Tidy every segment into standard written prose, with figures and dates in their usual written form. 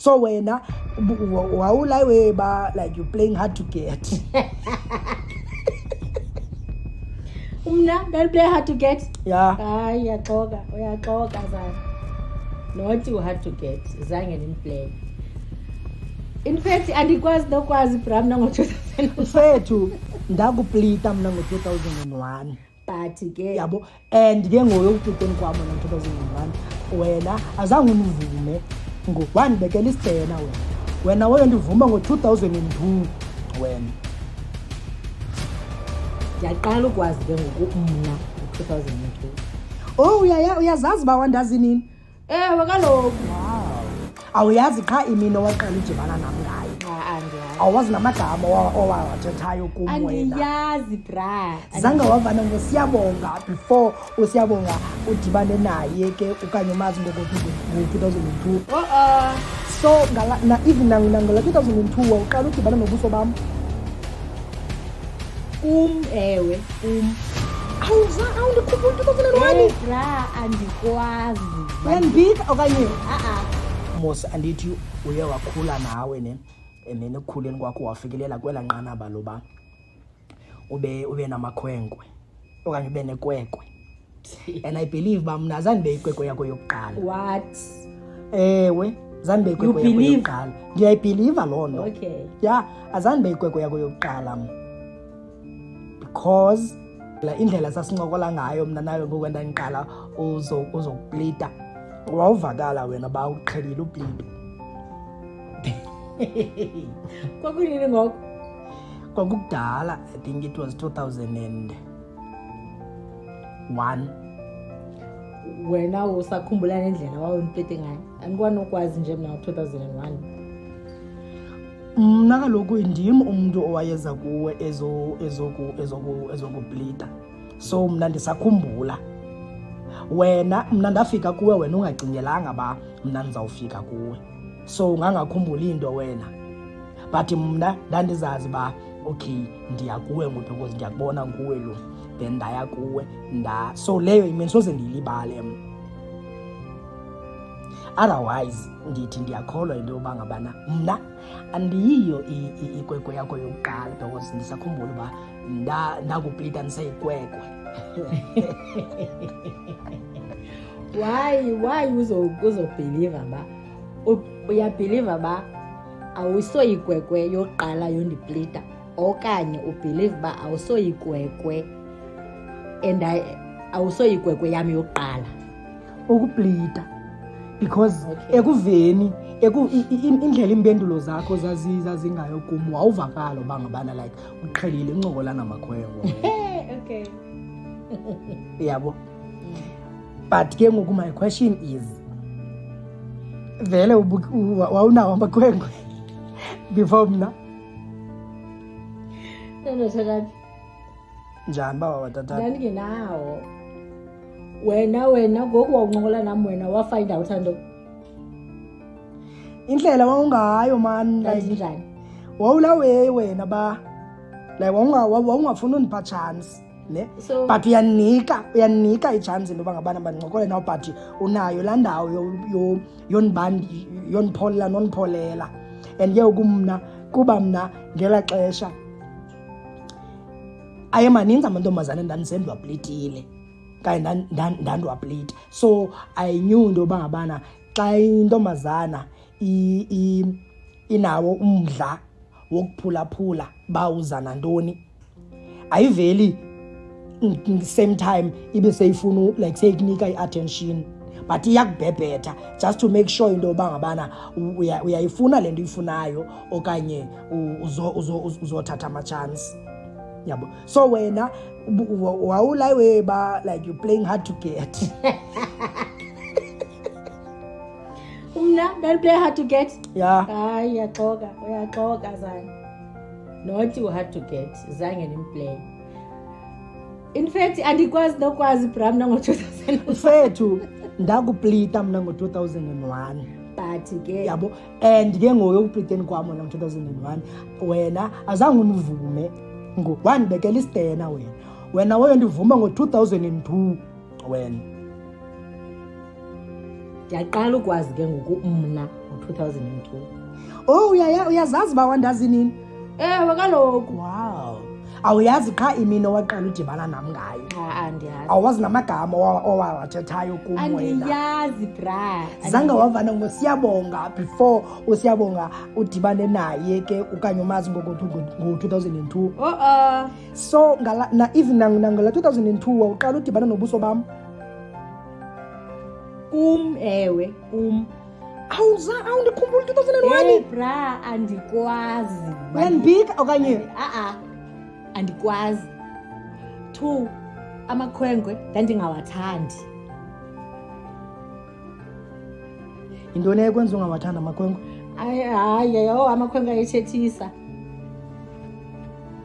So wena wawulayiwe ba like you playing hard to get. Umna play hard to get. Yeah. Hayi uyaxoka sana. Not you hard to get. Zange nimplay. In fact andikwazi nokwazi Bram nango-2000. Mfethu ndakuplita mina ngo-2001. But ke Yabo, and ke ngoyokupliteni kwami ngo-2001 wena azange univume wandibekela isibhena wena wayondivuma ngo-2002 wena. Ndiyaqala ukwazi ke ngoku mna ngo-2002. Oh uyazazi uba wandazi nini? Ewe kaloku. Wow. Awuyazi qha imini owaqala udibana nam ngayo. Andiyazi. Awazi namagama owawathethayo kum wena. Andiyazi bra. Zange wavana ngosiyabonga before usiyabonga udibane naye ke okanye umazi ngo-2002. So even nangola 2002 wawuqala udibana nobuso bam. Ewe. Awundikhumbula 2001. Bra andikwazi. Uyandibika okanye? Mos andithi uye wakhula nawe ne emene ekukhuleni kwakho wafikelela kwela nqanaba loba ube namakhwenkwe okanye ube nekwekwe. And I believe ba mna azandibe ikwekwe yakho yokuqala. What? Ewe zandibe ikwekwe yakho yokuqala. Ndiyayibelieve loo nto. Okay. Yeah, azandibe ikwekwe yakho yokuqala because la indlela sasincokola ngayo mna nawe ngoku ndandiqala uzokuplita wawuvakala wena ba uqhelile uplito. Kwakunini ngoko? Kwakudala, I think it was 2001. Wena usakhumbula nendlela wawuniplite ngayo? Andikwanokwazi nje mna ngo-2001. Mna kaloku ndim umuntu owayeza kuwe ezokuplita. So mna ndisakhumbula. Wena mna ndafika kuwe wena ungacingelanga ba mna ndizawufika kuwe. So ungangakhumbuli into wena. But mna ndandizazi ba okay ndiya kuwe ngoku because ndiyakubona kuwe lo. Then ndaya kuwe so leyo imini soze ndiyilibale mna. Otherwise ndithi ndiyakholwa into yoba ngabana mna andiyiyo ikwekwe yakho yokuqala because ndisakhumbula uba ndakuplita ndiseyikwekwe. Why uzobhiliva ba uyabhiliva ba awusoyikwekwe yokuqala yondiplita okanye ubhilive ba awusoyikwekwe and awusoyikwekwe yami yokuqala ukuplita because ekuveni indlela impendulo zakho zazingayo kum wawuvakala uba ngabana like uqhelile uncokola namakhwenkwe. Okay. Yabo. But ke ngoku my question is vele wawunawo amakhwenkwe before mna? Ndandothatha njani ba watatata? ndandingenawo. Wena ngoku wawuncokola nam wena wafind out nto Indlela wawungayo man like njani? wawulawe wena ba like wawungafuni undipha chance ne So- but uyanika ichance into yoba ngabana bandincokole nawo but unayo laa ndawo nondipholela and ke ukumna kuba mna ngela xesha aye maninzi amantombazane ndandisendiwaplitile kanye ndandiwaplita. So I knew into yoba ngabana xa intombazana inawo umdla wokuphulaphula bawuza nantoni ayiveli same time ibe seyifuna like seyikunika i-attention but iyakubhebhetha just to make sure into yoba ngabana uyayifuna le nto uyifunayo okanye uzothatha ama-chance. Yabo. So wena wawulayiwe ba like you playing hard to get. Umna play hard to get. Yeah. Hayi uyaxoka sana. Not you hard to get. Zange nimplay. In fact andikwazi nokwazi Bram nango-2000. Mfethu ndakuplita mna ngo-2001. But ke Yabo. And ke ngoyokupliteni kwami ngo-2001 wena azange univume wandibekela isibhena wena wayondivuma ngo-2002 wena. ndiyaqala ukwazi ke ngoku mna ngo-2002. Oh uyazazi uba wandazi nini? Ewe kaloku. Wow. Awuyazi qha imini owaqala udibana nam ngayo? Andiyazi. Awazi namagama owawathethayo kum wena? Andiyazi bra. Zange wavana ngosiyabonga before usiyabonga udibane naye ke okanye umazi ngo-2002? So even nangala 2002 wawuqala udibana nobuso bam? Ewe kum. Awundikhumbula 2001? Bra andikwazi. Uyandibika okanye? Andikwazi. 2 amakhwenkwe ndandingawathandi. Yintoni ekwenza ungawathanda amakhwenkwe? Hayi amakhwenkwe ayethethisa.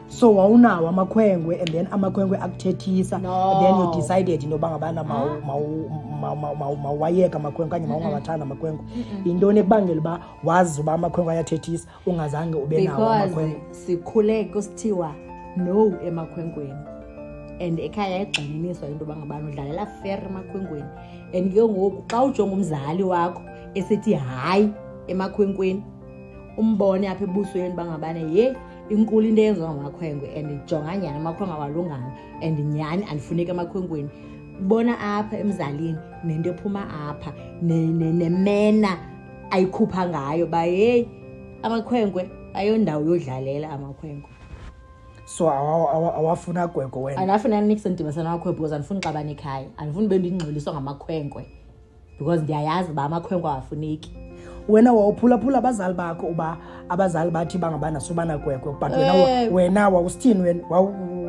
So wawunawo amakhwenkwe and then amakhwenkwe akuthethisa and then you decided into yoba ngabana mawayeka amakhwenkwe okanye mawungawathanda amakhwenkwe. Yintoni ekubangela uba wazi uba amakhwenkwe ayathethisa ungazange ube nawo amakhwenkwe? Because sikhule kusithiwa no emakhwenkweni and ekhaya yayigxininiswa into yoba ngabana udlalela fair emakhwenkweni and ke ngoku xa ujonga umzali wakho esithi hayi emakhwenkweni umbone apha ebusweni bangabane inkulu into eyenziwa ngamakhwenkwe and jonga nyani amakhwenkwe awalunganga and nyani andifuneki emakhwenkweni. Bona apha emzalini nento ephuma apha nemena ayikhupha ngayo ba amakhwenkwe ayondawo yodlalela amakhwenkwe. So awafuna gwego wena? Andifuna nix ndibasana amakhwenkwe because andifuna uxabana ekhaya. Andifuna ube ndingxoliswa ngamakhwenkwe because ndiyayazi uba amakhwenkwe awafuneki. Wena wawuphulaphula abazali bakho uba abazali bathi bangabana subana gwegwe but wena wawusithini wena?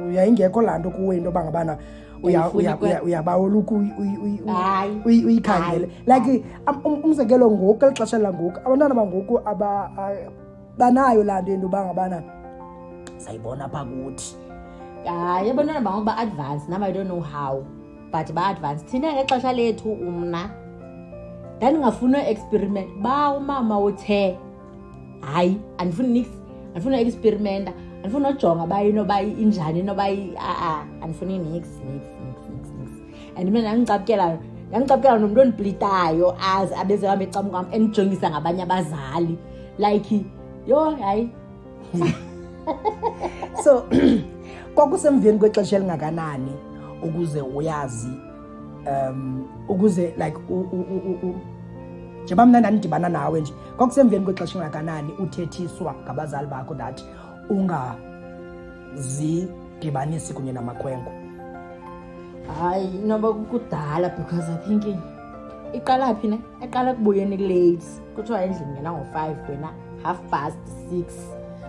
Uyayingekho laa nto kuwe into yoba ngabana uyabawoluku uyikhangele like umzekelo ngoku kweli xesha langoku abantwana bangoku banayo laa nto into yoba ngabana sayibona pha kuthi? Hayi abantwana bangoku ba-advance nam I don't know how but ba-advance. Thina ngexesha lethu umna ndandingafuna u-experiment ba umama uthe hayi andifuna nix, andifuna u-experimenta, andifuna ujonga uba inoba injani inoba andifuna nix. And mina ndandicapukela nomntu ondiplitayo aze abeze wam ecamukwam endijongisa ngabanye abazali like hayi. So kwakusemveni kwexesha elingakanani ukuze uyazi ukuze like njengoba mna ndandidibana nawe nje kwakusemveni kwexesha elingakanani uthethiswa ngabazali bakho that ungazidibanisi kunye namakhwenkwe? Hayi inoba kudala because I think iqala phi eqala kubuyeni late kuthiwa endlini ngena ngo-5 wena 6:30.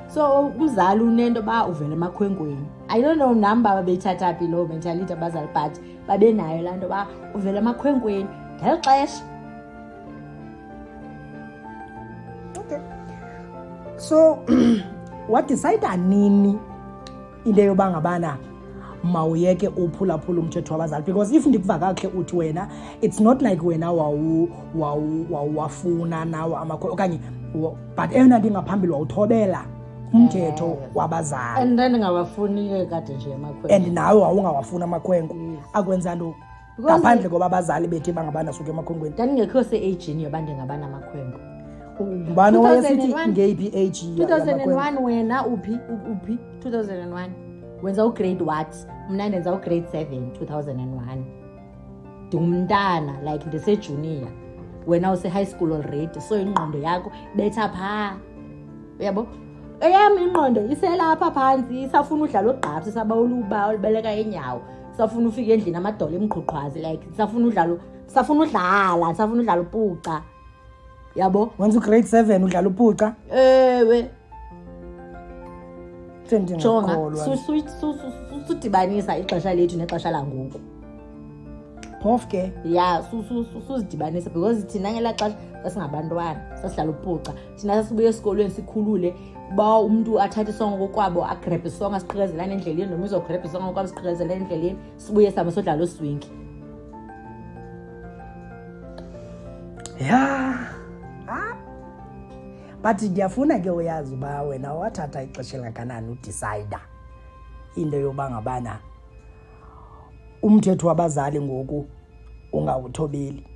So umzali unento ba uvele emakhwenkweni. I don't know number babeyithatha phi lo mentality abazali but babe nayo laa nto ba uvele emakhwenkweni ngelo xesha. Okay. So wadicayida nini into yoba ngabana mawuyeke uphulaphula umthetho wabazali? Because if ndikuva kakuhle uthi wena it's not like wena wawafuna nawo amakhwenkwe okanye but eyona nto ingaphambili wawuthobela umthetho wabazali. And ndingawafuni kade nje amakhwenkwe. And nawe wawungawafuna amakhwenkwe. Akwenza nto ngaphandle koba abazali bethi bangabana suke emakhwenkweni? Ndandingekho se-agini yoba ndingabana amakhwenkwe. Ngubani owayesithi ngeyiphi age? 2001 wena uphi 2001 wenza ugrade what? Mna ndenza ugrade 7 2001. Ndingumntana like ndisejunior wena use-high school already so ingqondo yakho betha phaa uyabo. Eyam ingqondo iselapha phantsi isafuna udlala ugqapsi sabawuluba olubeleka enyawo safuna ufika endlini amadolo emqhuqhwazi like safuna udlala upuca yabo. Wenza ugrade 7 udlala upuca? Ewe jonga sudibanisa ixesha lethu nexesha langoku phofu ke suzidibanisa because thina ngelaa xesha sasingabantwana sasidlala upuca. Thina sasibuya esikolweni sikhulule ba umntu athathe isongo kokwabo agrebhe isongo asiqhikezela endleleni noma izogrebhe isongo kokwabo siqhikezela endleleni sibuye sihambe sodlala oswingi. But ndiyafuna ke uyazi uba wena wathatha ixesha elingakanani udicayida into yoba ngabana umthetho wabazali ngoku ungawuthobeli?